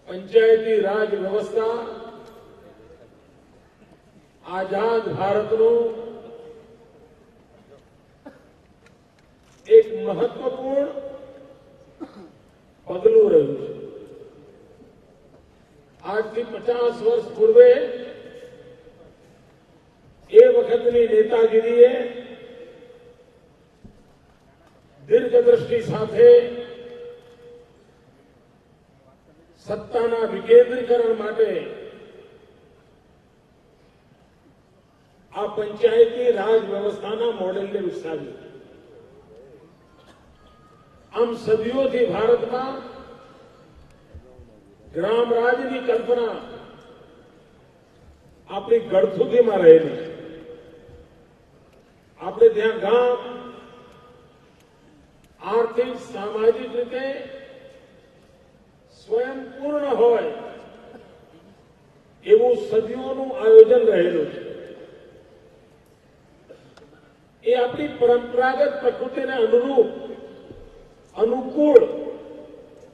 पंचायती राज व्यवस्था आजाद भारतनु एक महत्वपूर्ण पगलू रह्यु छे। आज थी 50 वर्ष पूर्वे ए वखतनी नेतागिरीए दीर्घदृष्टि साथे सत्ताना विकेंद्रीकरण माटे आ पंचायती राज व्यवस्थाना मॉडलने विकसाव्યું। आम सदीओथी भारतमां ग्राम राज्यनी कल्पना आपणी गळथुथीमां रहेली छे। आपणे त्यां गाम आर्थिक सामाजिक रीते स्वयंपूर्ण होय एवं सदीओનું आयोजन रहेલું છે। એ આપણી પરંપરાગત પ્રકૃતિને अनुकूल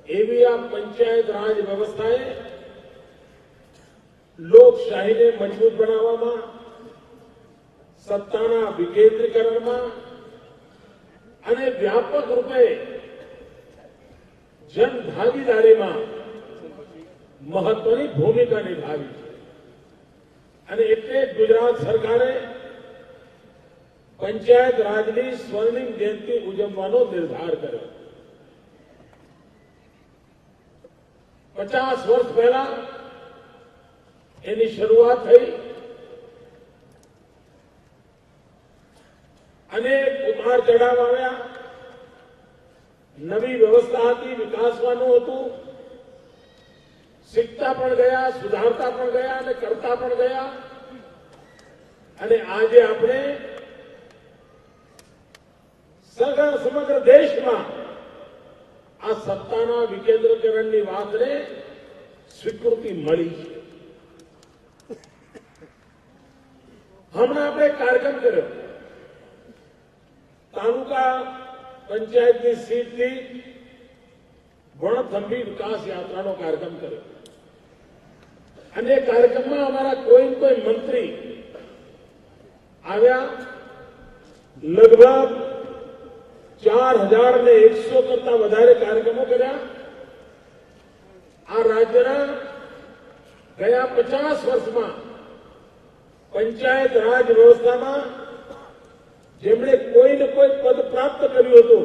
एवी आ पंचायत राज व्यवस्थाए लोकशाहीने मजबूत बनाववामां, सत्ताना विकेंद्रीकरणमां अने व्यापक रूपे जनभागीदारीमां महत्वनी भूमिका निभावी छे। अने एटले गुजरात सरकारे पंचायत राजनी स्वर्णिम जयंती उजवવાનો निर्धार कर्यो। 50 वर्ष पहला एनी शुरुआत थई। अनेक उतार चढ़ाव आव्या। नवी व्यवस्था हती, विकासवानुं हतुं। शीखता पण गया, सुधारता पण गया अने करता पण गया। अने आजे आपणे समग्र देश में आ सत्ताना विकेंद्रीकरण की बात ने स्वीकृति मळी छे। हमणे आपणे कार्यक्रम कर्यो। तालुका पंचायत की सीट थी वणथंभी विकास यात्रा नो कार्यक्रम कर्यो। अने कार्यक्रम में अमारा कोई मंत्री आव्या। लगभग 4100 करता वधारे कार्यक्रमों कर्या। आ राज्यना गया 50 वर्ष में पंचायत राज व्यवस्था में जेमणे कोई ने कोई पद प्राप्त कर्युं हतुं,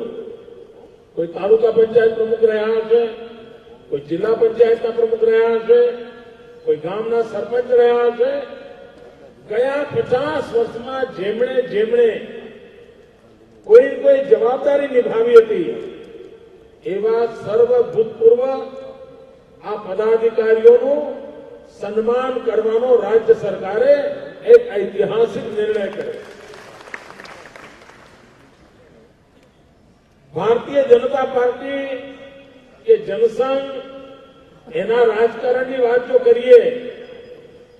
कोई तालुका पंचायत प्रमुख रह्या हशे, कोई जिला पंचायतना प्रमुख रह्या हशे, कोई गामना सरपंच रह्या हशे। गया 50 वर्ष में जेमणे जेमणे कोई जवाबदारी निभावी हती एवा सर्व भूतपूर्व आ पदाधिकारीओनुं सन्मान करवानो राज्य सरकारे एक ऐतिहासिक निर्णय कर्यो। भारतीय जनता पार्टी के जनसंघ एना राजकारणनी वात जो करीए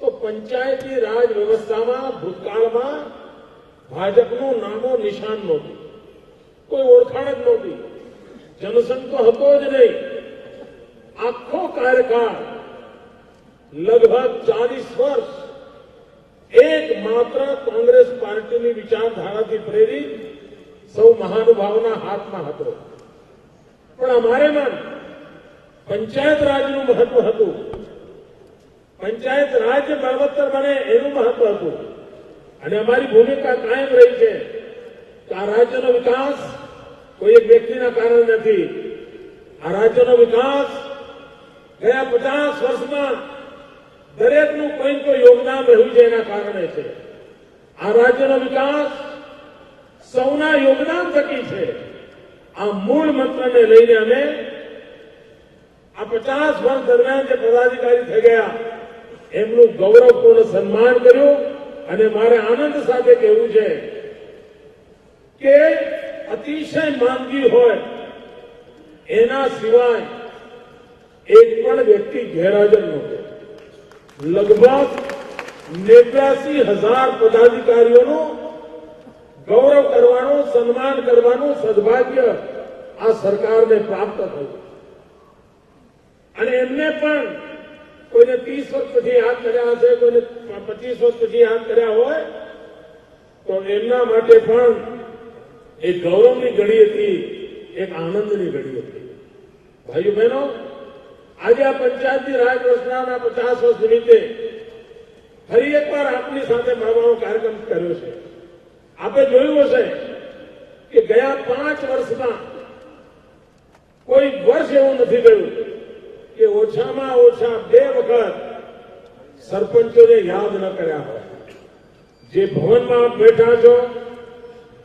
तो पंचायती राज व्यवस्था में भूतकाल में भाजपનું નામો નિશાન નહોતું, કોઈ ઓળખાણ જ નહોતી। જનસંઘ તો હતો જ નહીં। આખો કાર્યકાળ લગભગ 40 વર્ષ એકમાત્ર કોંગ્રેસ પાર્ટીની વિચારધારાથી પ્રેરિત સૌ મહાનુભાવોના હાથમાં હતો। પણ અમારે મન પંચાયત રાજનું મહત્વ હતું। પંચાયત રાજ્ય બળવત્તર બને એનું મહત્વ હતું। અને અમારી ભૂમિકા કાયમ રહી છે કે આ રાજ્યનો વિકાસ કોઈ એક વ્યક્તિના કારણે નથી। આ રાજ્યનો વિકાસ ગયા 50 વર્ષમાં દરેકનું કોઈ ને કોઈ યોગદાન રહ્યું છે એના કારણે છે। આ રાજ્યનો વિકાસ સૌના યોગદાન થકી છે। આ મૂળ મંત્રને લઈને અમે આ 50 વર્ષ દરમિયાન જે પદાધિકારી થઈ ગયા એમનું ગૌરવપૂર્ણ સન્માન કર્યું। અને મારે આનંદ સાથે કહેવું છે કે અતિશય માંદગી હોય એના સિવાય એક પણ વ્યક્તિ ગેરહાજર નહોતો। લગભગ 89,000 પદાધિકારીઓનું ગૌરવ કરવાનું, સન્માન કરવાનું સદભાગ્ય આ સરકારને પ્રાપ્ત થયું। અને એમને પણ કોઈને 30 વર્ષ પછી યાદ કર્યા હશે, કોઈને 25 વર્ષ પછી યાદ કર્યા હોય, તો એમના માટે પણ એક ગૌરવની ઘડી હતી, એક આનંદની ઘડી હતી. ભાઈઓ બહેનો, આજે આ પંચાયતી રાજ વર્ષના 50 વર્ષ નિમિત્તે ફરી એકવાર આપની સાથે મળવાનો કાર્યક્રમ કર્યો છે. આપે જોયું હશે કે ગયા 5 વર્ષમાં કોઈ વર્ષ એવું નથી ગયું કે ઓછામાં ઓછા 2 વખત સરપંચોને યાદ ન કર્યા હોય. જે ભવનમાં આપ બેઠા છો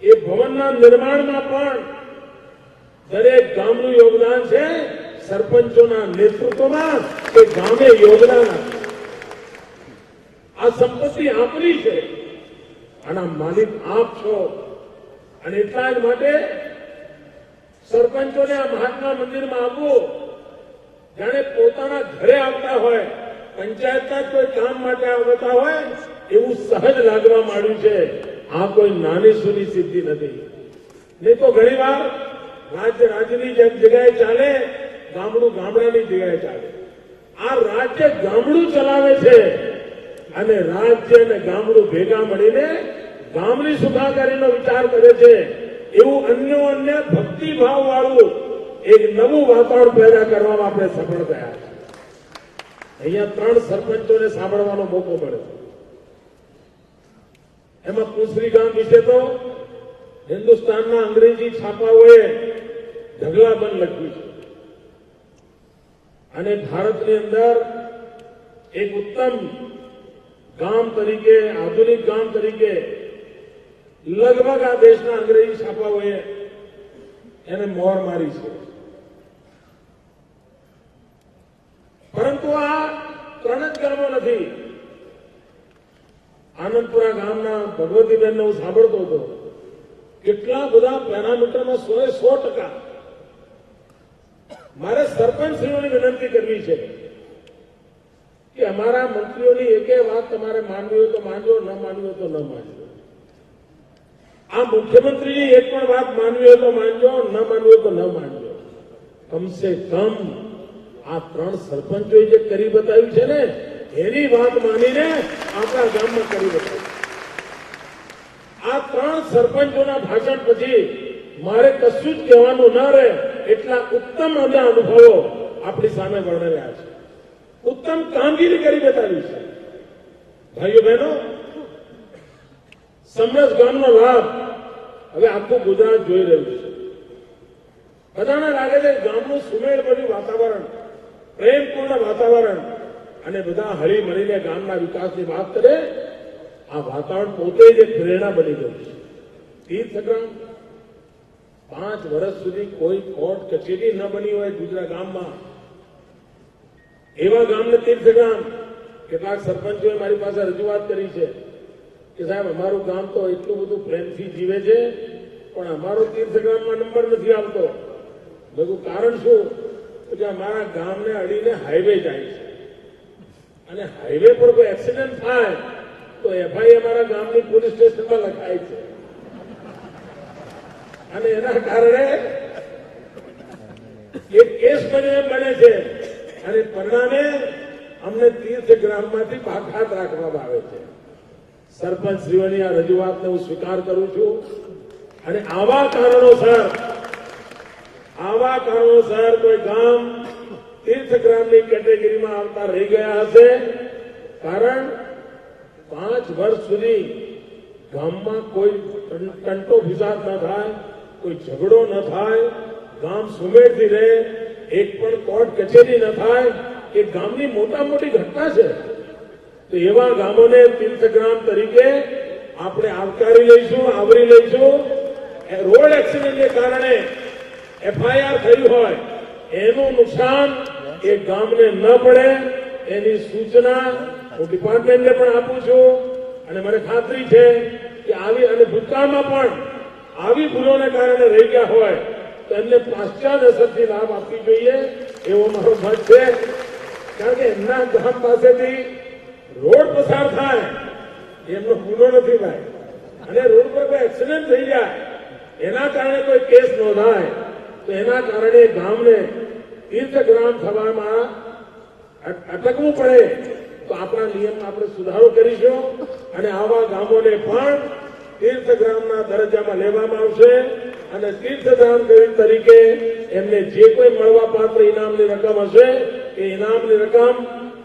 એ ભવનના નિર્માણમાં પણ દરેક ગામનું યોગદાન છે. સરપંચોના નેતૃત્વમાં તે ગામે યોગદાન આપે. આ સંપત્તિ આપની છે, આના માલિક આપ છો. અને એટલા જ માટે સરપંચોને આ મહાત્મા મંદિરમાં આવવું જાણે પોતાના ઘરે આવતા હોય, પંચાયતના કોઈ કામ માટે આવતા હોય એવું સહજ લાગવા માંડ્યું છે. આ કોઈ નાની સૂની સિદ્ધિ નથી. નહીં તો ઘણીવાર રાજ્ય રાજ્યની જગ્યાએ ચાલે, ગામડું ગામડાની જગ્યાએ ચાલે. આ રાજ્ય ગામડું ચલાવે છે અને રાજ્ય અને ગામડું ભેગા મળીને ગામની સુખાકારીનો વિચાર કરે છે. એવું અન્ય ભક્તિભાવ વાળું એક નવું વાતાવરણ પેદા કરવામાં આપણે સફળ થયા છે. અહીંયા 3 સરપંચોને સાંભળવાનો મોકો મળ્યો. એમાં પુસરી ગામ વિશે તો હિન્દુસ્તાનના અંગ્રેજી છાપાઓએ ઢગલાબંધ લખ્યું છે અને ભારતની અંદર એક ઉત્તમ ગામ તરીકે, આધુનિક ગામ તરીકે લગભગ આ દેશના અંગ્રેજી છાપાઓએ એને મોહર મારી છે. પરંતુ આ 3 જ ગામો નથી. આનંદપુરા ગામના ભગવતીબેનને હું સાંભળતો હતો. કેટલા બધા પેરામીટરમાં 100% મારે સરપંચશ્રીઓની વિનંતી કરવી છે કે અમારા મંત્રીઓની એકેય વાત તમારે માનવી હોય તો માનજો, ન માનવી હોય તો ન માનજો. આ મુખ્યમંત્રીની એક પણ વાત માનવી હોય તો માનજો, ન માનવી હોય તો ન માનજો. કમસે કમ આ 3 સરપંચોએ જે કરી બતાવ્યું છે ને એની વાત માનીને આપણા ગામમાં કરી બતાવ્યું. આ 3 સરપંચોના ભાષણ પછી મારે કશું જ કહેવાનું ન રહે એટલા ઉત્તમ અનુભવો આપણી સામે વર્ણવ્યા છે. ઉત્તમ કામગીરી કરી બતાવી છે. ભાઈઓ બહેનો, સમરસ ગામનો લાભ હવે આખું ગુજરાત જોઈ રહ્યું છે. બધાને લાગે છે ગામનું સુમેળભર્યું વાતાવરણ, પ્રેમપૂર્ણ વાતાવરણ અને બધા હળી મળીને ગામના વિકાસની વાત કરે. આ વાતાવરણ પોતે જ એક પ્રેરણા બની ગયું છે. તીર્થગ્રામ 5 વર્ષ સુધી કોઈ કોર્ટ કચેરી ન બની હોય ગુજરાત ગામમાં, એવા ગામને તીર્થગ્રામ. કેટલાક સરપંચોએ મારી પાસે રજૂઆત કરી છે કે સાહેબ અમારું ગામ તો એટલું બધું પ્રેમથી જીવે છે પણ અમારો તીર્થગ્રામમાં નંબર નથી આવતો. બધું કારણ શું? કે અમારા ગામને અડીને હાઈવે જાય છે અને હાઈવે પર કોઈ એક્સિડન્ટ થાય તો એફઆઈ અમારા ગામની પોલીસ સ્ટેશનમાં લખાય છે અને એના કારણે એક કેસ બને છે અને પરિણામે અમને તીર્થગ્રામમાંથી બાકાત રાખવામાં આવે છે. સરપંચશ્રીઓની આ રજૂઆતને હું સ્વીકાર કરું છું અને આવા કારણોસર કોઈ ગામ તીર્થગ્રામની કેટેગરીમાં આવતા રહી ગયા હશે. કારણ 5 વર્ષ સુધી ગામમાં કોઈ ટંટો ફિસાદ ન થાય, કોઈ ઝઘડો ન થાય, ગામ સુમેળથી રહે, એક પણ કોર્ટ કચેરી ન થાય. એ ગામની મોટા મોટી ઘટના છે. તો એવા ગામોને તીર્થગ્રામ તરીકે આપણે આવકારી લઈશું, આવરી લઈશું. રોડ એક્સિડન્ટને કારણે એફઆઈઆર થયું હોય એનું નુકસાન એ ગામને ન પડે એની સૂચના હું ડિપાર્ટમેન્ટને પણ આપું છું અને મને ખાતરી છે કે આવી અને ભૂતકાળમાં પણ આવી ભૂલોને કારણે રહી ગયા હોય તો એમને પાશ્ચાત્ય અસરથી લાભ આપવી જોઈએ એવો મારો મત છે. કારણ કે એમના ગામ પાસેથી રોડ પસાર થાય એમનો ગુનો નથી ભાઈ, અને રોડ પર કોઈ એક્સિડન્ટ થઈ જાય એના કારણે કોઈ કેસ નોંધાય તો એના કારણે ગામને તીર્થગ્રામ થવામાં અટકવું પડે તો આપણા નિયમમાં આપણે સુધારો કરીશું અને આવા ગામોને પણ તીર્થગ્રામના દરજ્જામાં લેવામાં આવશે અને તીર્થધામ તરીકે એમને જે કોઈ મળવાપાત્ર ઇનામની રકમ હશે એ ઇનામની રકમ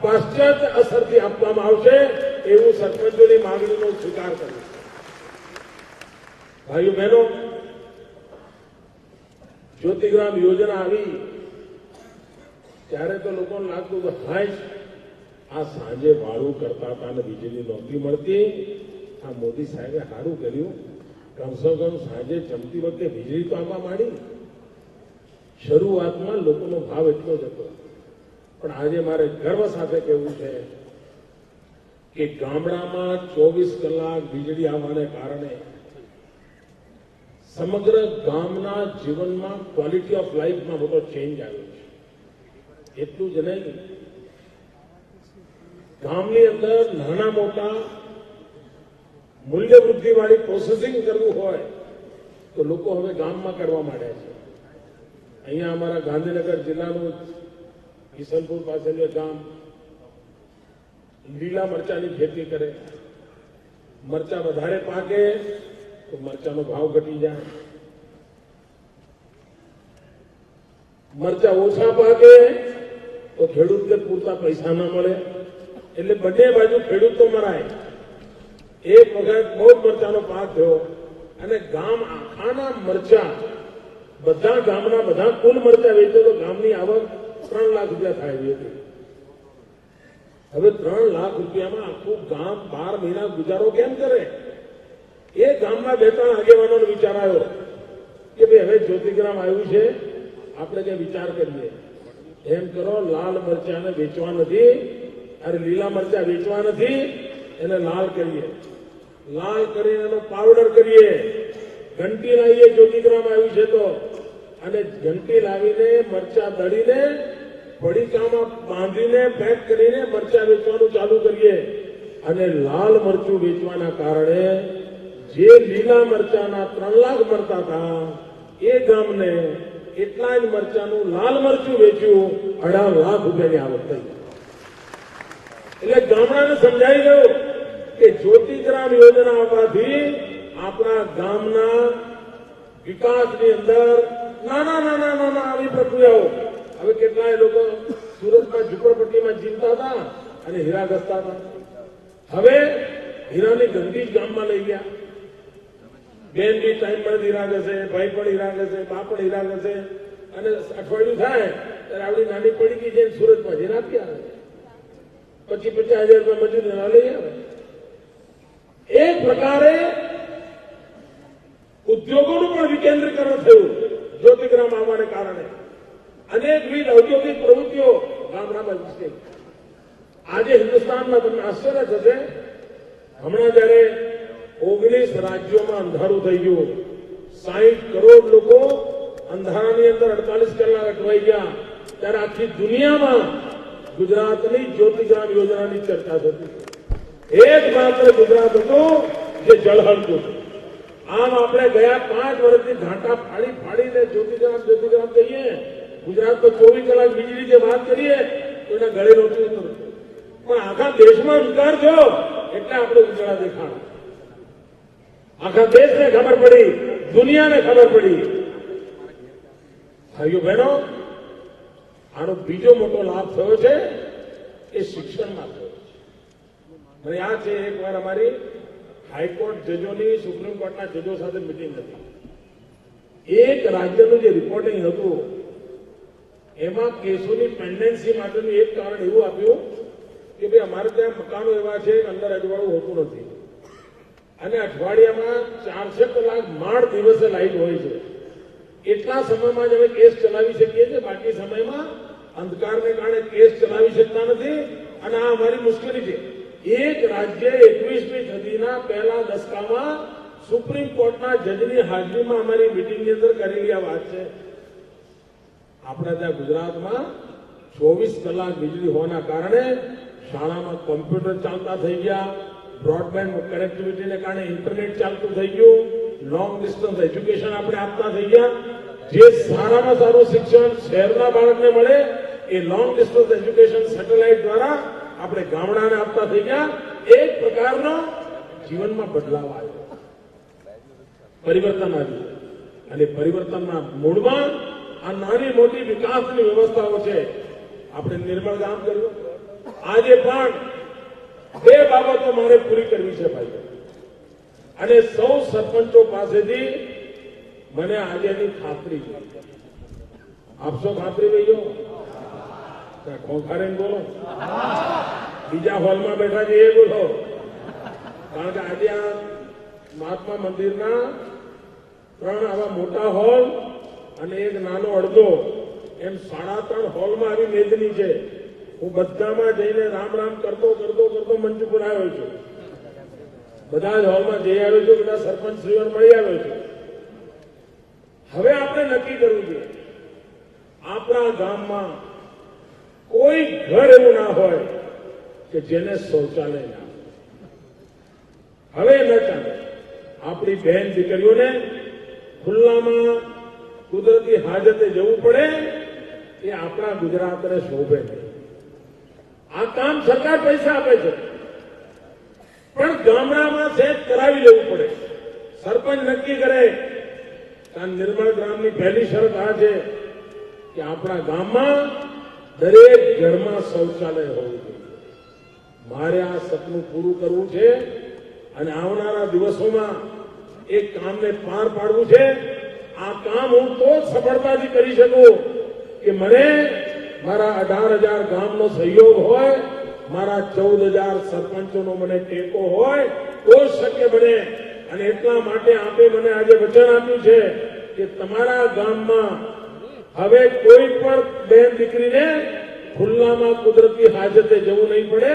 પાશ્ચાત્ય અસરથી આપવામાં આવશે એવું સરપંચોની માંગણીનો સ્વીકાર કર્યો. ભાઈઓ બહેનો, જ્યોતિગ્રામ યોજના આવી ત્યારે તો લોકોને લાગતું કે હાય આ સાંજે વાળું કરતા હતા અને વીજળી નહોતી મળતી, આ મોદી સાહેબે સારું કર્યું, કમસે કમ સાંજે ચમતી વખતે વીજળી તો આપવા માંડી. શરૂઆતમાં લોકોનો ભાવ એટલો જ હતો, પણ આજે મારે ગર્વ સાથે કહેવું છે કે ગામડામાં 24 કલાક વીજળી આવવાને કારણે સમગ્ર ગામના જીવનમાં ક્વોલિટી ઓફ લાઈફમાં મોટો ચેન્જ આવ્યો છે. એટલું જ નહીં, ગામની અંદર નાના મોટા મૂલ્ય વૃદ્ધિવાળી પ્રોસેસિંગ કરવું હોય તો લોકો હવે ગામમાં કરવા માંડ્યા છે. અહીંયા અમારા ગાંધીનગર જિલ્લાનું કિશનપુર પાસેનું ગામ લીલા મરચાની ખેતી કરે. મરચા વધારે પાકે તો મરચાનો ભાવ ઘટી જાય, મરચા ઓછા પાકે તો ખેડૂતને પૂરતા પૈસા ના મળે, એટલે બંને બાજુ ખેડૂત તો મરાય. એક વખત બહુ જ મરચાનો પાક થયો અને ગામ આખાના મરચા બધા ગામના બધા કુલ મરચા વેચે તો ગામની આવક 3 લાખ રૂપિયા થાય એવી હતી. હવે 3 લાખ રૂપિયામાં આખું ગામ 12 મહિના ગુજારો કેમ કરે? એ ગામમાં 2-3 આગેવાનોનો વિચાર આવ્યો કે ભાઈ હવે જ્યોતિગ્રામ આવ્યું છે, આપણે કઈ વિચાર કરીએ. એમ કરો, લાલ મરચાને વેચવા નથી, અરે લીલા મરચા વેચવા નથી, એને લાલ કરીએ. લાલ કરીને એનો પાવડર કરીએ, ઘંટી લાવીએ. જ્યોતિગ્રામ આવ્યું છે તો, અને ઘંટી લાવીને મરચા દળીને પડીકામાં બાંધીને પેક કરીને મરચા વેચવાનું ચાલુ કરીએ. અને લાલ મરચું વેચવાના કારણે જે લીલા મરચાના 3 લાખ મળતા હતા એ ગામને એટલા જ મરચાનું લાલ મરચું વેચ્યું, 18 લાખ રૂપિયાની આવક થઈ. એટલે ગામડાને સમજાઈ ગયું કે જ્યોતિગ્રામ યોજના આવવાથી આપણા ગામના વિકાસની અંદર નાના નાના નાના આવી પ્રક્રિયાઓ. હવે કેટલાય લોકો સુરતમાં ઝુંપડપટ્ટીમાં જીવતા હતા અને હીરા ઘસતા હતા, હવે હીરાની ગંદી ગામમાં લઈ ગયા. બેન બી ટાઈમ મળે હીરા ઘસે, ભાઈ પણ હીરા ઘસે, બા પણ હીરા ઘસે, અને અઠવાડિયું થાય ત્યારે આવડી નાની પડીકી જઈને સુરતમાં જઈને આપી આવે, 25,000 રૂપિયા મજૂરી લઈ આવે. એક પ્રકારે ઉદ્યોગોનું પણ વિકેન્દ્રીકરણ થયું જ્યોતિગ્રામ આવવાને કારણે. અનેકવિધ ઔદ્યોગિક પ્રવૃત્તિઓ ગામડામાં વિકસી. આજે હિન્દુસ્તાનમાં તમને આશ્ચર્ય થશે, હમણાં જયારે 19 રાજ્યોમાં અંધારું થઈ ગયું, 60 કરોડ લોકો અંધારાની અંદર 48 કલાક અટવાઈ ગયા, ત્યારે આખી દુનિયામાં ગુજરાતની જ્યોતિગ્રામ યોજનાની ચર્ચા થતી. એક માત્ર ગુજરાત હતું જે ઝળહળતું. આમ આપણે ગયા 5 વર્ષથી ઘાટા ફાડીને જ્યોતિગ્રામ કહીએ. ગુજરાત તો 24 કલાક વીજળી જે વાત કરીએ તો એના ગળે નહોતું ઉતરતું, પણ આખા દેશમાં અંધકાર થયો એટલે આપણે ઉજળા દેખાણ. આખા દેશને ખબર પડી, દુનિયાને ખબર પડી. ભાઈઓ બહેનો, આનો બીજો મોટો લાભ થયો છે એ શિક્ષણમાં થયો છે. મને યાદ છે, એકવાર અમારી હાઈકોર્ટ જજોની, સુપ્રીમ કોર્ટના જજો સાથે મિટિંગ હતી. એક રાજ્યનું જે રિપોર્ટિંગ હતું એમાં કેસોની પેન્ડન્સી માટેનું એક કારણ એવું આપ્યું કે ભાઈ અમારે ત્યાં મકાનો એવા છે કે અંદર અજવાળું હોતું નથી અને અઠવાડિયામાં 400 કલાક માંડ દિવસે લાઈટ હોય છે. એટલા સમયમાં જ અમે કેસ ચલાવી શકીએ છીએ, બાકી સમયમાં અંધકારને કારણે કેસ ચલાવી શકતા નથી અને આ અમારી મુશ્કેલી છે. એક રાજ્ય 21મી સદીના પહેલા દશકામાં સુપ્રીમ કોર્ટના જજની હાજરીમાં અમારી મિટિંગની અંદર કરેલી આ વાત છે. આપણે ત્યાં ગુજરાતમાં 24 કલાક વીજળી હોવાના કારણે શાળામાં કોમ્પ્યુટર ચાલતા થઈ ગયા, બ્રોડબેન્ડ કનેક્ટિવિટીને કારણે ઇન્ટરનેટ ચાલતું થઈ ગયું, લોંગ ડિસ્ટન્સ એજ્યુકેશન આપણે આપતા થઈ ગયા. જે સારામાં સારું શિક્ષણ શહેરના બાળકને મળે એ લોંગ ડિસ્ટન્સ એજ્યુકેશન સેટેલાઇટ દ્વારા આપણે ગામડાને આપતા થઈ ગયા. એક પ્રકારનો જીવનમાં બદલાવ આવ્યો, પરિવર્તન આવ્યું. અને પરિવર્તનના મૂળમાં આ નાની મોટી વિકાસની વ્યવસ્થાઓ છે. આપણે નિર્મળ ગામ કર્યું. આજે પણ બે બાબતો મારે પૂરી કરવી છે ભાઈ, અને સૌ સરપંચો પાસેથી મને આજેની ખાતરી છે. આપશો ખાતરી ભાઈઓ? ખોખારે બોલો, બીજા હોલમાં બેઠા છે એ બોલો. કારણ કે આજે આ મહાત્મા મંદિરના 3 આવા મોટા હોલ અને એક નાનો અડધો, એમ 3.5 હોલમાં આવી મેદની છે. હું બધામાં જઈને રામ રામ કરતો મંચ ઉપર આવ્યો છું. બધા જ હોલમાં જઈ આવ્યો છું, બધા સરપંચ શ્રીઓને મળી આવ્યો છું. હવે આપણે નક્કી કરવું છે, આપણા ગામમાં કોઈ ઘર એવું ના હોય કે જેને શૌચાલય ના હોય. હવે ન ચાલે. આપણી બહેન દીકરીઓને ખુલ્લામાં કુદરતી હાજતે જવું પડે એ આપણા ગુજરાતને શોભે નહીં. આ કામ સરકાર પૈસા આપે છે, પણ ગામડામાં સેટ કરાવી લેવું પડે. સરપંચ નક્કી કરે કે આ નિર્મળ ગ્રામની પહેલી શરત આ છે કે આપણા ગામમાં દરેક ઘરમાં શૌચાલય હોવું જોઈએ. મારે આ સપનું પૂરું કરવું છે અને આવનારા દિવસોમાં એક કામને પાર પાડવું છે. આ કામ હું તો જ સફળતાથી કરી શકું કે મને મારા 18,000 ગામનો સહયોગ હોય, મારા 14,000 સરપંચોનો મને ટેકો હોય તો જ શક્ય બને. અને એટલા માટે આપે મને આજે વચન આપ્યું છે કે તમારા ગામમાં હવે કોઈ પણ બેન દીકરીને ખુલ્લામાં કુદરતી હાજતે જવું નહીં પડે.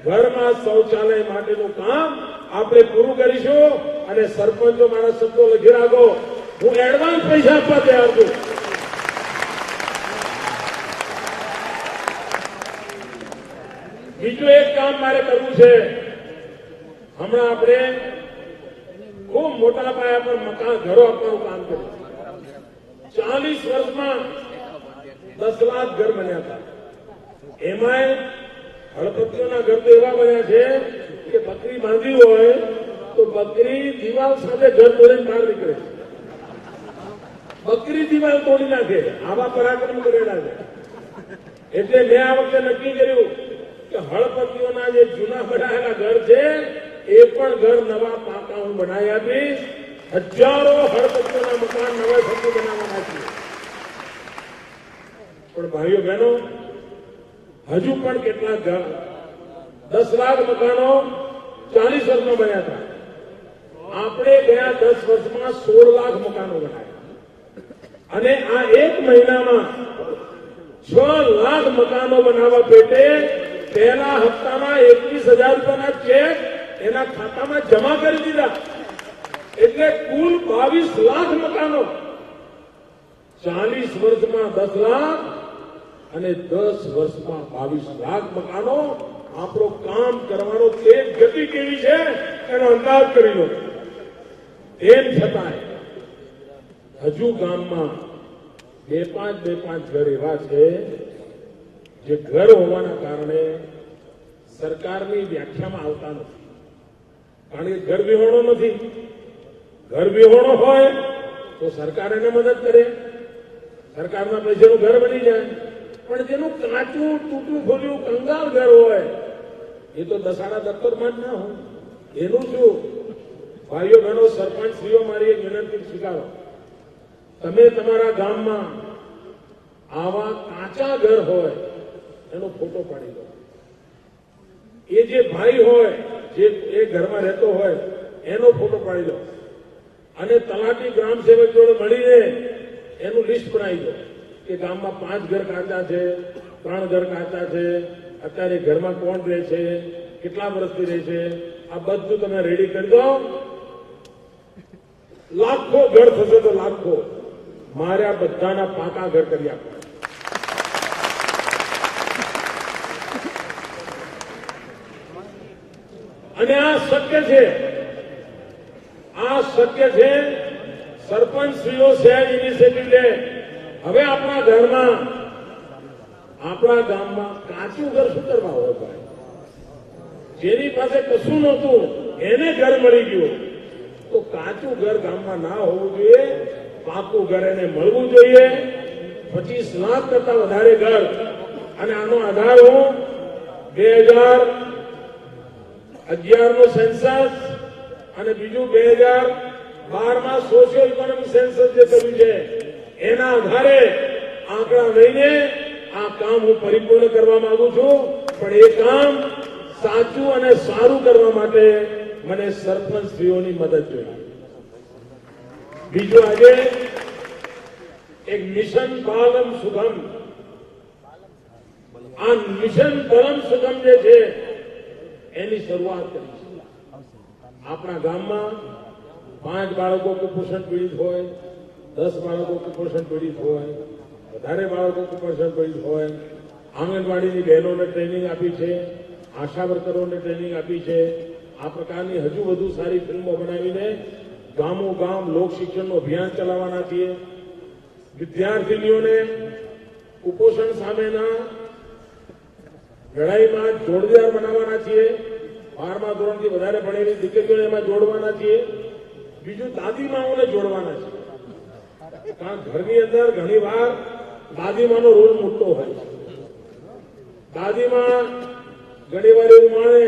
ઘરમાં શૌચાલય માટેનું કામ આપણે પૂરું કરીશું. અને સરપંચો મારા શબ્દો લખી રાખો, હું એડવાન્સ પૈસા આપવા તૈયાર છું. બીજું એક કામ મારે કરવું છે. હમણાં આપણે ખૂબ મોટા પાયા પર મકાન ઘરો આપવાનું કામ કર્યું. 40 વર્ષમાં 10 લાખ ઘર બન્યા હતા. એમાંય હળપતિઓના ઘર તો એવા બન્યા છે કે બકરી બાંધી હોય તો બકરી દિવાલ સાથે ઘર તોડીને બહાર નીકળે. બકરી દિવાલ તોડી નાખે. આવા પરાક્રમ કરેલા છે. એટલે મેં આ વખતે નક્કી કર્યું કે હળપતિઓના જે જૂના બનાવેલા ઘર છે એ પણ ઘર નવા પાકા હું બનાવી આપીશ. હજારો હળપતિઓના મકાન નવા શક્તિ બનાવવાના છે. પણ ભાઈઓ બહેનો, હજુ પણ કેટલાક ઘર 10 લાખ મકાનો 40 વર્ષમાં બન્યા હતા. આપણે ગયા 10 વર્ષમાં 16 લાખ મકાનો બનાવ્યા. અને આ એક મહિનામાં 6 લાખ મકાનો બનાવવા પેટે પહેલા હપ્તામાં 21,000 રૂપિયાના ચેક એના ખાતામાં જમા કરી દીધા. એટલે કુલ 22 લાખ મકાનો. 40 વર્ષમાં 10 લાખ અને 10 વર્ષમાં 22 લાખ મકાનો. આપણો કામ કરવાનો તેજ ગતિ કેવી છે એનો અંદાજ કરી લો. તેમ છતાંય હજુ ગામમાં બે પાંચ ઘર એવા છે જે ઘર હોવાના કારણે સરકારની વ્યાખ્યામાં આવતા નથી. કારણ કે ઘર વિહોણો નથી. ઘર વિહોણો હોય તો સરકાર એને મદદ કરે, સરકારના પૈસાનું ઘર બની જાય. પણ જેનું કાચું તૂટું ખોલ્યું કંગાળ ઘર હોય એ તો દસાડા દફતરમાં જ ના હોય. એનું શું? ભાઈઓ બહેનો, સરપંચ શ્રીઓ, મારી એક વિનંતી સ્વીકારો. તમે તમારા ગામમાં આવા કાચા ઘર હોય એનો ફોટો પાડી લો. એ જે ભાઈ હોય જે એ ઘરમાં રહેતો હોય એનો ફોટો પાડી લો અને તલાટી ગ્રામ સેવક જોડે મળીને એનું લિસ્ટ બનાવી દો કે ગામમાં 5 ઘર કાચા છે, 3 ઘર કાચા છે, અત્યારે ઘરમાં કોણ રહે છે, કેટલા વર્ષથી રહે છે. આ બધું તમે રેડી કરી દો. લાખો ઘર થશે તો લાખો. મારે આ બધાના પાકા ઘર કરી આપવા. અને આ શક્ય છે. આ શક્ય છે. સરપંચ શ્રીઓ સહેજ ઇનિશિયેટિવ લે. હવે આપણા ઘરમાં આપણા ગામમાં કાચું ઘર શું કરવા હોય ભાઈ? જેની પાસે કશું નહોતું એને ઘર મળી ગયું, તો કાચું ઘર ગામમાં ના હોવું જોઈએ, પાકું ઘર એને મળવું જોઈએ. 25 લાખ કરતા વધારે ઘર, અને આનો આધાર હું 2011 નો સેન્સસ અને બીજું 2012માં સોશિયો ઇકોનોમિક સેન્સસ જે કર્યું છે એના આધારે આંકડા લઈને આ કામ હું પરિપૂર્ણ કરવા માંગુ છું. પણ એ કામ સાચું અને સારું કરવા માટે મને સરપંચશ્રીઓની મદદ જોઈએ. બીજું, આજે એક મિશન બાલમ સુગમ, આ મિશન બલમ સુગમ જે છે એની શરૂઆત કરી છે. આપણા ગામમાં 5 બાળકો કુપોષણ પીડિત હોય, 10 બાળકો કુપોષણ પીડિત હોય, વધારે બાળકો કુપોષણ પીડિત હોય. આંગણવાડીની બહેનોને ટ્રેનિંગ આપી છે, આશા વર્કરોને ટ્રેનિંગ આપી છે. આ પ્રકારની હજુ વધુ સારી ફિલ્મો બનાવીને ગામો ગામ લોક શિક્ષણનું અભિયાન ચલાવવાના છીએ. વિદ્યાર્થીનીઓને કુપોષણ સામેના લડાઈમાં જોડદાર બનાવવાના છીએ. 12મા ધોરણથી વધારે ભણેલી દીકરીઓને એમાં જોડવાના છીએ. બીજું, દાદીમાઓને જોડવાના છે. કારણ ઘરની અંદર ઘણી વાર દાદીમાનો રોલ મોટો હોય છે. દાદીમાં ઘણી વાર એવું માને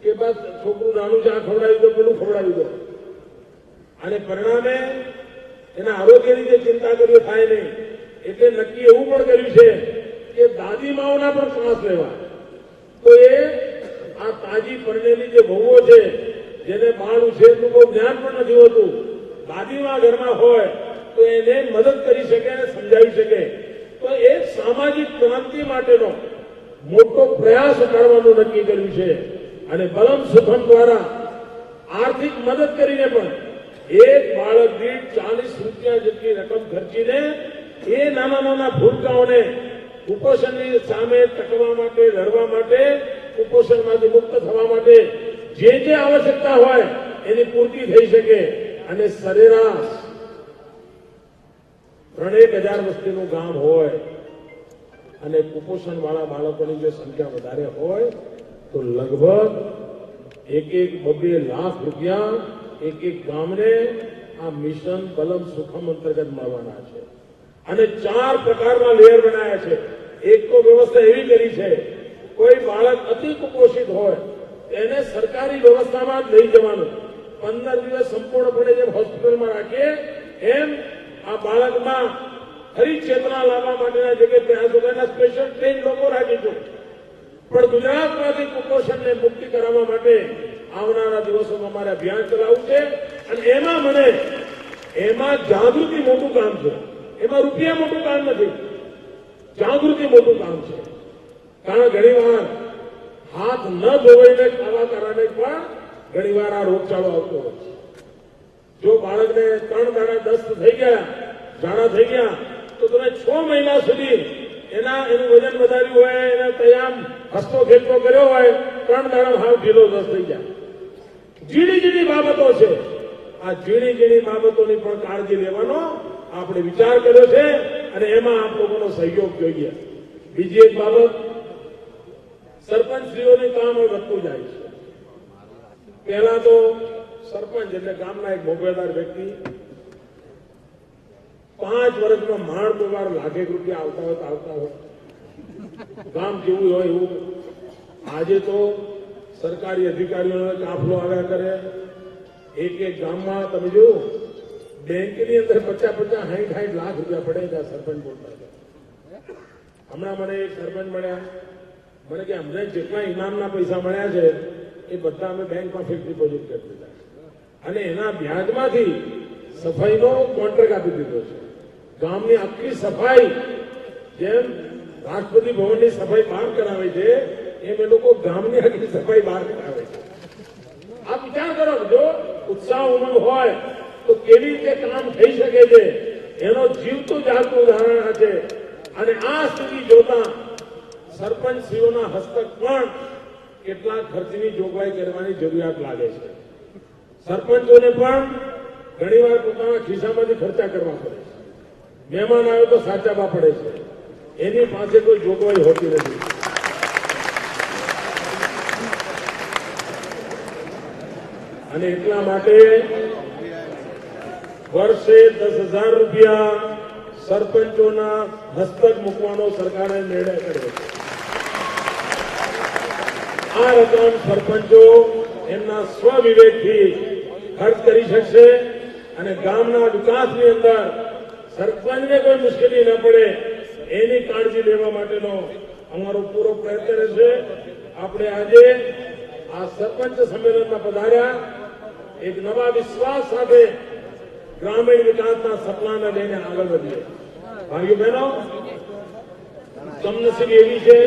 કે બસ છોકરું નાનું છે, આ ખવડાવી દો, પેલું ખવડાવી દો, અને પરિણામે એના આરોગ્યની જે ચિંતા કરવી થાય નહીં. એટલે નક્કી એવું પણ કર્યું છે કે દાદીમાઓના પણ શ્વાસ લેવા. તો એ આ તાજી પરણેલી જે વહુઓ છે, જેને બાળ ઉછેરનું બહુ જ્ઞાન પણ નથી હોતું, દાદીમા ઘરમાં હોય તો એને મદદ કરી શકે અને સમજાવી શકે. તો એ સામાજિક ક્રાંતિ માટેનો મોટો પ્રયાસ કરવાનું નક્કી કર્યું છે. અને બલમ સુખમ દ્વારા આર્થિક મદદ કરીને પણ એક બાળક દીઠ 40 રૂપિયા જેટલી રકમ ખર્ચીને એ નાના નાના ભૂલકાઓને કુપોષણની સામે ટકવા માટે, લડવા માટે, કુપોષણમાંથી મુક્ત થવા માટે જે જે આવશ્યકતા હોય એની પૂર્તિ થઈ શકે. અને સરેરાશ 3,000 વસ્તીનું ગામ હોય અને કુપોષણ વાળા બાળકોની જો સંખ્યા વધારે હોય તો લગભગ 1-2 લાખ રૂપિયા એક ગામને આ મિશન બલમ સુખમ અંતર્ગત મળવાના છે. અને 4 પ્રકારના લેયર બનાવ્યા છે. એક તો વ્યવસ્થા એવી કરી છે, કોઈ બાળક અતિ કુપોષિત હોય એને સરકારી વ્યવસ્થામાં જ લઈ જવાનું. 15 દિવસ સંપૂર્ણપણે જેમ હોસ્પિટલમાં રાખીએ એમ આ બાળકમાં ફરી ચેતના લાવવા માટેના જે કંઈ પ્રયાસો એના સ્પેશિયલ ટ્રેન લોકો રાખીશું. પણ ગુજરાતમાંથી કુપોષણને મુક્તિ કરાવવા માટે આવનારા દિવસોમાં અમારે અભિયાન ચલાવવું છે. અને એમાં જાગૃતિ મોટું કામ છે. એમાં રૂપિયા મોટું કામ નથી, જાગૃતિ મોટું કામ છે. કારણ ઘણી વાર હાથ ન ધોવાઈને ખાવા કારણે પણ ઘણી વાર આ રોગચાળો આવતો હોય છે. જો બાળકને 3 દાડા દસ્ત થઈ ગયા, ઝાડા થઈ ગયા, તો તમે 6 મહિના સુધી એનું વજન વધાર્યું હોય, એને તૈયાર હસતો ખેલતો કર્યો હોય, 3 દાડા હાવ ઢીલો દસ્ત થઈ જાય. ઝીણી બાબતો છે. આ ઝીણી બાબતોની પણ કાળજી લેવાનો આપણે વિચાર કર્યો છે. અને એમાં આપ લોકોનો સહયોગ જોઈએ. બીજી એક બાબત, સરપંચશ્રીઓનું કામ હવે વધતું જાય છે. પહેલા તો સરપંચ એટલે ગામના એક મોભેદાર વ્યક્તિ 5 વર્ષમાં માંડ પગાર લાખેક રૂપિયા આવતા હોય, ગામ જેવું હોય એવું. આજે તો સરકારી અધિકારીઓનો કાફલો આવ્યા કરે. એક ગામમાં તમે જોયું, બેંકની અંદર 50-60 લાખ રૂપિયા પડે છે. સરપંચ બોલતા હતા. હમણાં મને એક સરપંચ મળ્યા, મને કે અમને જેટલા ઇનામના પૈસા મળ્યા છે એ બધા અમે બેંકમાં ફિક્સ ડિપોઝિટ કરી દીધા અને એના વ્યાજમાંથી સફાઈનો કોન્ટ્રાક્ટ આપી દીધો છે. ગામની આખી સફાઈ, જેમ રાષ્ટ્રપતિ ભવનની સફાઈ બહાર કરાવે છે એમ એ લોકો ગામની આખી સફાઈ બહાર કરાવે છે. આ વિચાર કરો, જો ઉત્સાહ ઉમંગ હોય તો કેવી રીતે કામ થઈ શકે છે એનો જીવતું જાગતું ઉદાહરણ છે. અને આ સ્થિતિ જોતા સરપંચશ્રીઓના હસ્તક પણ કેટલાક ખર્ચની જોગવાઈ કરવાની જરૂરિયાત લાગે છે. સરપંચોને પણ ઘણીવાર પોતાના ખિસ્સામાંથી ખર્ચા કરવા પડે છે. મહેમાન આવે તો સાચવવા પડે છે. એની પાસે કોઈ જોગવાઈ હોતી નથી. અને એટલા માટે વર્ષે 10,000 રૂપિયા સરપંચોના હસ્તક મૂકવાનો સરકારે નિર્ણય કર્યો છે. આ રકમ સરપંચો એમના સ્વવિવેકથી ખર્ચ કરી શકશે અને ગામના વિકાસની અંદર સરપંચને કોઈ મુશ્કેલી ન પડે એની કાળજી લેવા માટેનો અમારો પૂરો પ્રયત્ન રહેશે. આપણે આજે આ સરપંચ સંમેલનમાં પધાર્યા એક નવા વિશ્વાસ સાથે ગ્રામીણ વિકાસના સપનાને લઈને આગળ વધીએ. ભાઈઓ બહેનો, કમનસીબી એવી છે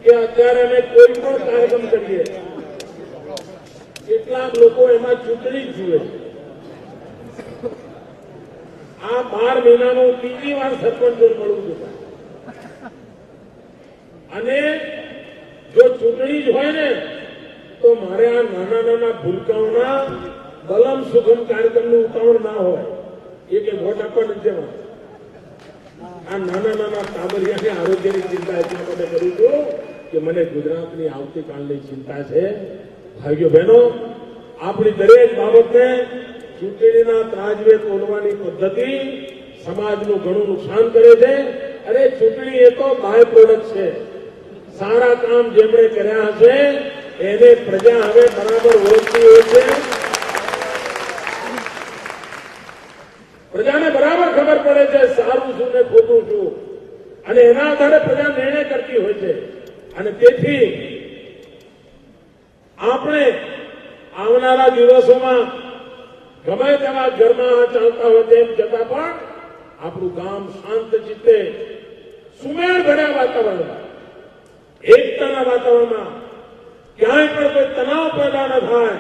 કે અત્યારે અમે કોઈ પણ કાર્યક્રમ કરીએ કેટલાક લોકો એમાં ચૂંટણી જ જુએ. આ 12 મહિનાનું ત્રીજી વાર સરપંચોને મળવું છે અને જો ચૂંટણી જ હોય ને તો મારે આ નાના નાના ભૂલકાઓના બલમ સુગમ કાર્યક્રમનું ઉતાવળ ના હોય. એ કે વોટ આપવા નથી જવા. આ નાના નાના કાબરિયાની આરોગ્યની ચિંતા એટલા માટે કરું છું કે મને ગુજરાતની આવતીકાલની ચિંતા છે. ભાઈઓ બહેનો, આપણી દરેક બાબતને ચૂંટણીના ત્રાજવે તોલવાની પદ્ધતિ સમાજનું ઘણું નુકસાન કરે છે. અરે ચૂંટણી એ તો બાય પ્રોડક્ટ છે. સારા કામ જેમણે કર્યા હશે એને પ્રજા હવે બરાબર ઓળખતી હોય છે. પ્રજાને બરાબર ખબર પડે છે સારું શું ને ખોટું શું, અને એના આધારે પ્રજા નિર્ણય કરતી હોય છે. અને તેથી આપણે આવનારા દિવસોમાં ગમે તેવા ઘરમાં ચાલતા હોય તેમ છતાં પણ આપણું ગામ શાંત ચિત્તે સુમેળ ભર્યા વાતાવરણમાં, એકતાના વાતાવરણમાં ક્યાંય પણ કોઈ તણાવ પેદા ન થાય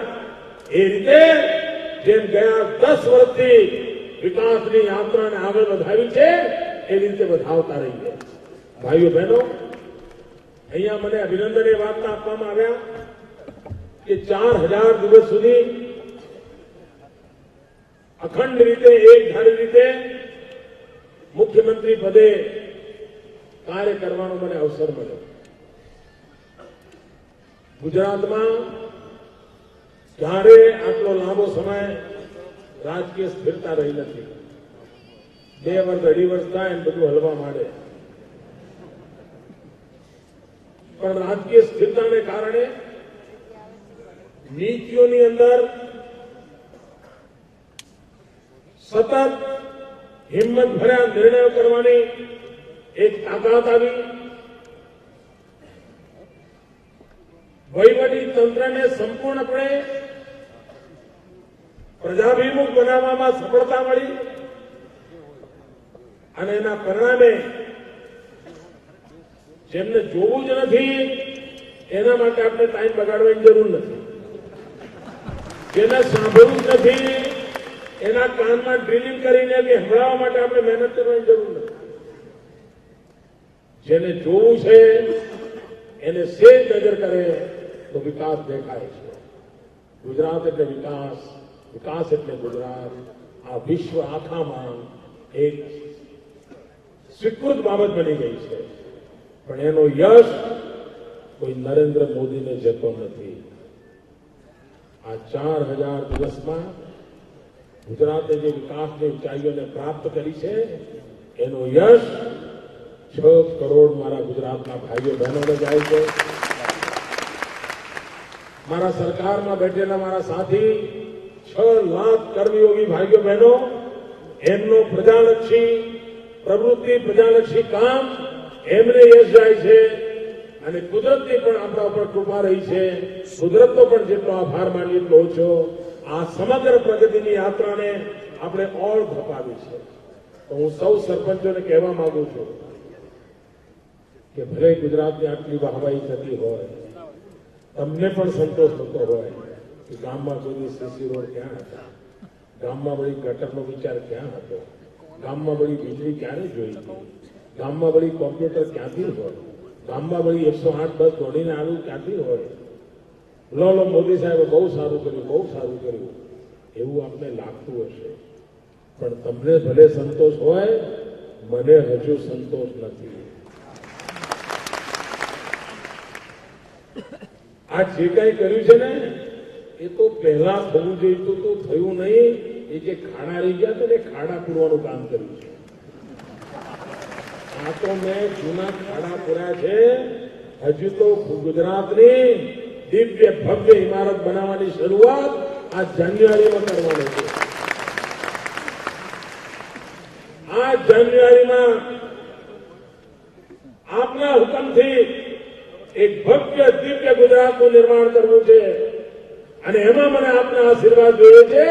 એ રીતે જેમ ગયા 10 વર્ષથી વિકાસની યાત્રાને આગળ વધાવી છે એ રીતે વધાવતા રહીએ. ભાઈઓ બહેનો, અહીંયા મને અભિનંદન એ વાતના આપવામાં આવ્યા કે 4000 દિવસ સુધી અખંડ રીતે એક ધારી રીતે મુખ્યમંત્રી પદે કાર્ય કરવાનો મને અવસર મળ્યો. ગુજરાતમાં ક્યારે આટલો લાંબો સમય રાજકીય સ્થિરતા રહી નથી. 2 વર્ષ 2.5 વર્ષ થાય એમ બધું હલવા માંડે. પણ રાજકીય સ્થિરતાને કારણે નીતિઓની અંદર સતત હિંમત ભર્યા નિર્ણયો કરવાની એક તાકાત આવી. વહીવટી તંત્રને સંપૂર્ણપણે પ્રજાભિમુખ બનાવવામાં સફળતા મળી અને એના પરિણામે જેમને જોવું જ નથી એના માટે આપણે ટાઈમ બગાડવાની જરૂર નથી. જેને સાંભળવું જ નથી એના કાનમાં ડ્રિલિંગ કરીને સંભળાવવા માટે આપણે મહેનત કરવાની જરૂર નથી. જેને જોવું છે એને સેજ નજર કરે તો વિકાસ દેખાય છે. ગુજરાત એટલે વિકાસ, વિકાસ એટલે ગુજરાત. આ વિશ્વ આખામાં એક સ્વીકૃત બાબત બની ગઈ છે. પણ એનો યશ કોઈ નરેન્દ્ર મોદીને જતો નથી. આ 4000 દિવસમાં ગુજરાતે જે વિકાસની ઊંચાઈઓને પ્રાપ્ત કરી છે એનો યશ 6 કરોડ મારા ગુજરાતના ભાઈઓ બહેનોને જાય છે. મારા સરકારમાં બેઠેલા મારા સાથી 6 લાખ કર્મયોગી ભાઈઓ બહેનો એમનો પ્રજાલક્ષી પ્રવૃત્તિ, પ્રજાલક્ષી કામ એમને યશ જાય છે. અને કુદરતની પણ આપણા ઉપર કૃપા રહી છે. કુદરતનો પણ જેટલો આભાર માનીએ એટલો ઓછો. આ સમગ્ર પ્રગતિની યાત્રાને આપણે ઓળ ધપાવી છે. તો હું સૌ સરપંચોને કહેવા માંગુ છું કે ભલે ગુજરાતની આટલી વાહવાહી થતી હોય, તમને પણ સંતોષ થતો હોય કે ગામમાં કોઈ સીસી રોડ ક્યાં હતા, ગામમાં બધી ગટરનો વિચાર ક્યાં હતો, ગામમાં બધી વીજળી ક્યારે જોઈ હતી, ગામમાં બધી કોમ્પ્યુટર ક્યાંથી હોય, ગામમાં બધી 108 બસ દોડીને આવ્યું ક્યાંથી હોય. લો મોદી સાહેબે બહુ સારું કર્યું, બહુ સારું કર્યું એવું આપને લાગતું હશે. પણ તમને ભલે સંતોષ હોય, મને હજુ સંતોષ નથી. આ જે કઈ કર્યું છે ને એ તો પહેલા થવું જોઈતું તો થયું નહીં. એ જે ખાડા રહી ગયા હતા ને ખાડા પૂરવાનું કામ કર્યું છે. આ તો મેં જૂના ખાડા પૂર્યા છે. હજુ તો ગુજરાતની દિવ્ય ભવ્ય ઇમારત બનાવવાની શરૂઆત આ જાન્યુઆરીમાં કરવાની છે. આ જાન્યુઆરીમાં આપના હુકમથી એક ભવ્ય દિવ્ય ગુજરાતનું નિર્માણ કરવું છે અને એમાં મને આપના આશીર્વાદ જોઈએ છે.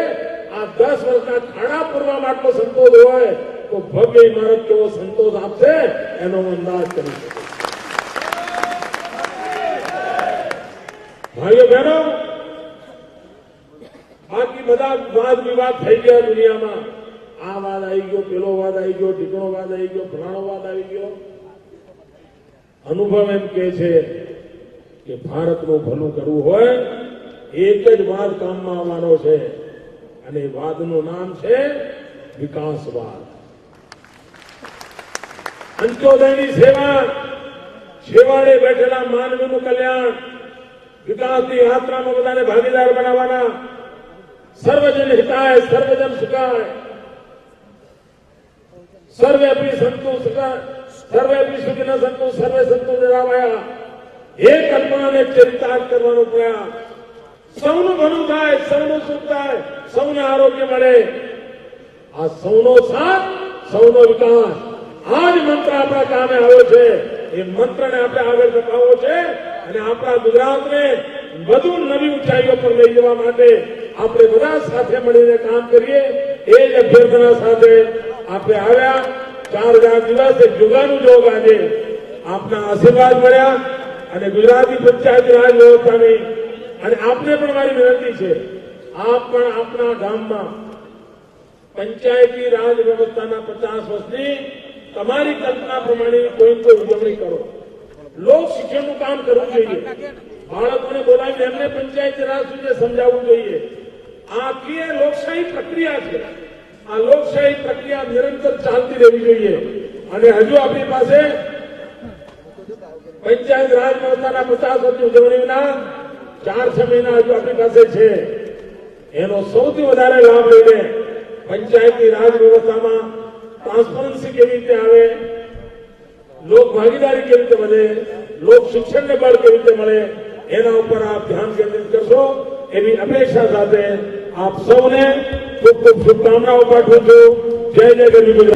આ 10 વર્ષના ખાડા પૂરવામાં આટલો સંતોષ હોય તો ભવ્ય ઇમારત કેવો સંતોષ આપશે એનો અંદાજ કરી શકે. ભાઈઓ બહેનો, બાકી બધા વાદ વિવાદ થઈ ગયા દુનિયામાં. આ વાદ આવી ગયો, પેલો વાદ આવી ગયો, ઢીકણો વાદ આવી ગયો, ફલાણો વાદ આવી ગયો. અનુભવ એમ કે છે કે ભારતનું ભલું કરવું હોય એક જ વાદ કામમાં આવવાનો છે અને વાદનું નામ છે વિકાસવાદ. અંત્યોદયની સેવા, છેવાડે બેઠેલા માનવીનું કલ્યાણ, વિકાસની યાત્રામાં બધાને ભાગીદાર બનાવવાના. સર્વજન હિતાય સર્વજન સુખાય, સર્વે અપી સંતુ સુખાય, સર્વે અપી સુખિનઃ સંતુ સર્વે સંતુ નિરામયા. એ કલ્પનાને ચરિતાર્થ કરવાનો પ્રયાસ. સૌનું ભલું થાય, સૌનું સુખ થાય, સૌને આરોગ્ય મળે. આ સૌનો સાથ, સૌનો વિકાસ, આ જ મંત્ર આપણા કામે આવ્યો છે. એ મંત્રને આપણે આગળ ધપાવવો છે અને આપણા ગુજરાતને વધુ નવી ઊંચાઈઓ પર લઈ જવા માટે આપણે બધા સાથે મળીને કામ કરીએ. એ જ અભ્યર્થના સાથે આપણે આવ્યા. 4 દિવસ એક જુગાનું જોગ આજે આપના આશીર્વાદ મળ્યા અને ગુજરાતી પંચાયત રાજ વ્યવસ્થાની અને આપને પણ મારી વિનંતી છે, આપ પણ આપના ગામમાં પંચાયતી રાજ વ્યવસ્થાના 50 વર્ષની તમારી કલ્પના પ્રમાણે કોઈ ઉજવણી કરો. લોક શિક્ષણનું કામ કરવું જોઈએ. બાળકોને બોલાવીને એમને પંચાયતી રાજ સુધી સમજાવવું જોઈએ. આ આખી લોકશાહી પ્રક્રિયા છે. આ લોકશાહી પ્રક્રિયા નિરંતર ચાલતી રહેવી જોઈએ અને હજુ આપણી પાસે પંચાયત રાજ વ્યવસ્થાના 50 વર્ષની ઉજવણીના 4-6 મહિના હજુ આપણી પાસે છે. એનો સૌથી વધારે લાભ લઈને પંચાયતી રાજ વ્યવસ્થામાં ટ્રાન્સપરન્સી કેવી રીતે આવે, લોક ભાગીદારી કેવી રીતે વધે, લોક શિક્ષણને બળ કેવી રીતે મળે, એના ઉપર આપ ધ્યાન કેન્દ્રિત કરશો એવી અપેક્ષા સાથે આપ સૌને ખૂબ ખૂબ શુભકામનાઓ પાઠવું છું. જય જય ગરવી ગુજરાત.